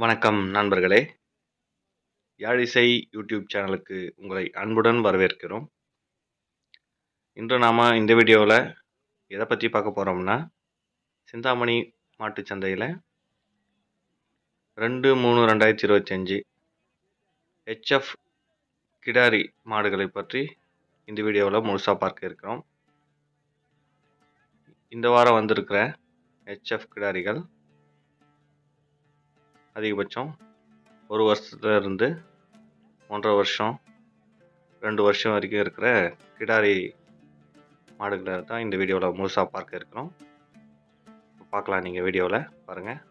வணக்கம் நண்பர்களே. யாழிசை யூடியூப் சேனலுக்கு உங்களை அன்புடன் வரவேற்கிறோம். இன்று நாம இந்த வீடியோவில் எதை பற்றி பார்க்க போகிறோம்னா, சிந்தாமணி மாட்டுச் சந்தையில் 2/3/2025 HF கிடாரி மாடுகளை பற்றி இந்த வீடியோவில் முழுசாக பார்க்க இருக்கிறோம். இந்த வாரம் வந்திருக்கிற HF கிடாரிகள் அதிகபட்சம் 1 வருஷத்துலேருந்து 1.5 வருஷம் 2 வருஷம் வரைக்கும் இருக்கிற கிடாரி மாடுகளை தான் இந்த வீடியோவில் முழுசாக பார்க்க இருக்கிறோம். பார்க்கலாம், நீங்கள் வீடியோவில் பாருங்கள்.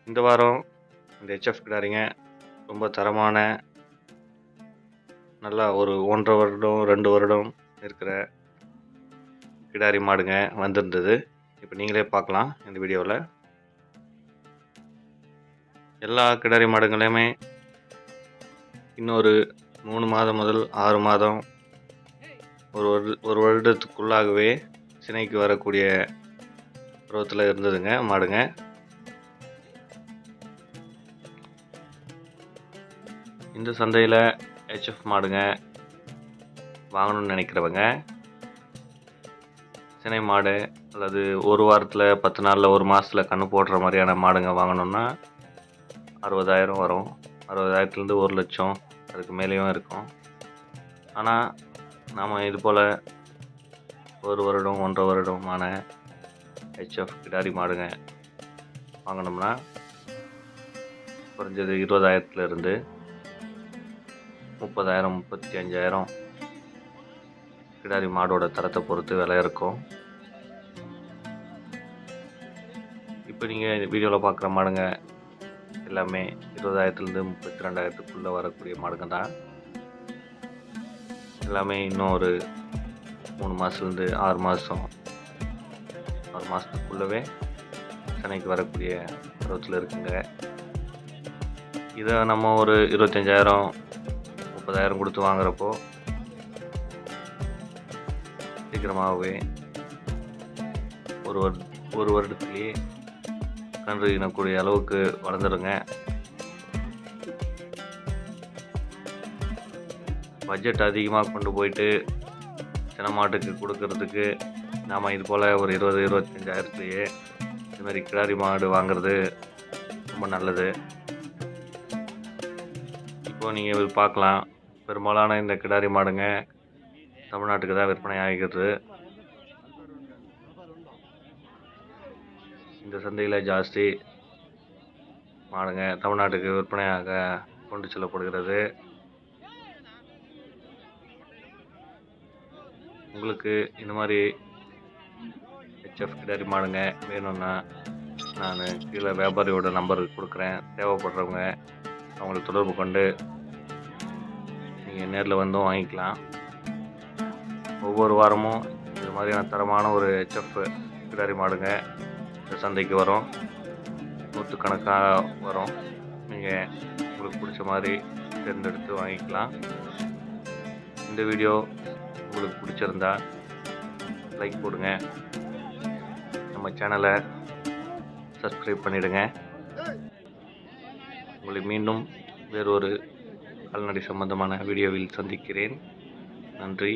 இந்த வாரம் இந்த HF கிடாரிங்க ரொம்ப தரமான, நல்லா ஒரு 1.5 வருடம் 2 வருடம் இருக்கிற கிடாரி மாடுங்க வந்திருந்தது. இப்போ நீங்களே பார்க்கலாம் இந்த வீடியோவில். எல்லா கிடாரி மாடுங்களையுமே இன்னொரு 3 மாதம் முதல் 6 மாதம் ஒரு வருடத்துக்குள்ளாகவே சினைக்கு வரக்கூடிய பருவத்தில் இருந்ததுங்க மாடுங்க. இந்த சந்தையில் HF மாடுங்க வாங்கணும்னு நினைக்கிறவங்க, சினை மாடு அல்லது ஒரு வாரத்தில் 10 நாளில் 1 மாதத்தில் கன்று போடுற மாதிரியான மாடுங்க வாங்கணுன்னா 60,000 வரும். 60,000லேருந்து 1,00,000 அதுக்கு மேலேயும் இருக்கும். ஆனால் நாம் இது போல் 1 வருடம் 1.5 வருடமான HF கிடாரி மாடுங்க வாங்கினோம்னா குறைஞ்சது 20,000லேருந்து 30,000 35,000 கிடாரி மாடோட தரத்தை பொறுத்து விலை இருக்கும். இப்போ நீங்கள் வீடியோவில் பார்க்குற மாடுங்க எல்லாமே 20,000லேருந்து 32,000க்குள்ளே வரக்கூடிய மாடுங்க தான். எல்லாமே இன்னும் ஒரு 3 மாதத்துலேருந்து 6 மாதத்துக்குள்ளவே சினைக்கு வரக்கூடிய பருவத்தில் இருக்குங்க. இதை நம்ம ஒரு 25,000 30,000 கொடுத்து வாங்குறப்போ சீக்கிரமாகவே ஒரு வருடத்துலேயே கன்று இனக்கூடிய அளவுக்கு வளர்ந்துடுங்க. பட்ஜெட் அதிகமாக கொண்டு போயிட்டு சின மாட்டுக்கு கொடுக்கறதுக்கு நாம் இது போல் ஒரு 20-25,000த்துலேயே இதுமாதிரி கிடாரி மாடு வாங்குறது ரொம்ப நல்லது. இப்போது நீங்கள் பார்க்கலாம், பெரும்பாலான இந்த கிடாரி மாடுங்க தமிழ்நாட்டுக்கு தான் விற்பனை ஆகிறது. இந்த சந்தையில் ஜாஸ்தி மாடுங்க தமிழ்நாட்டுக்கு விற்பனையாக கொண்டு செல்லப்படுகிறது. உங்களுக்கு இந்த மாதிரி HF கிடாரி மாடுங்க வேணும்னா நான் கீழே வியாபாரியோட நம்பர் கொடுக்குறேன். தேவைப்படுறவங்க அவங்களை தொடர்பு கொண்டு நீங்கள் நேரில் வந்தும் வாங்கிக்கலாம். ஒவ்வொரு வாரமும் இது மாதிரியான தரமான ஒரு HF கிடாரி மாடுங்க இந்த சந்தைக்கு வரும். நூற்றுக்கணக்காக வரும். நீங்கள் உங்களுக்கு பிடிச்ச மாதிரி தேர்ந்தெடுத்து வாங்கிக்கலாம். இந்த வீடியோ உங்களுக்கு பிடிச்சிருந்தா லைக் போடுங்க, நம்ம சேனலை சப்ஸ்கிரைப் பண்ணிவிடுங்க. உங்களை மீண்டும் வேறொரு கால்நடை சம்பந்தமான வீடியோவில் சந்திக்கிறேன். நன்றி.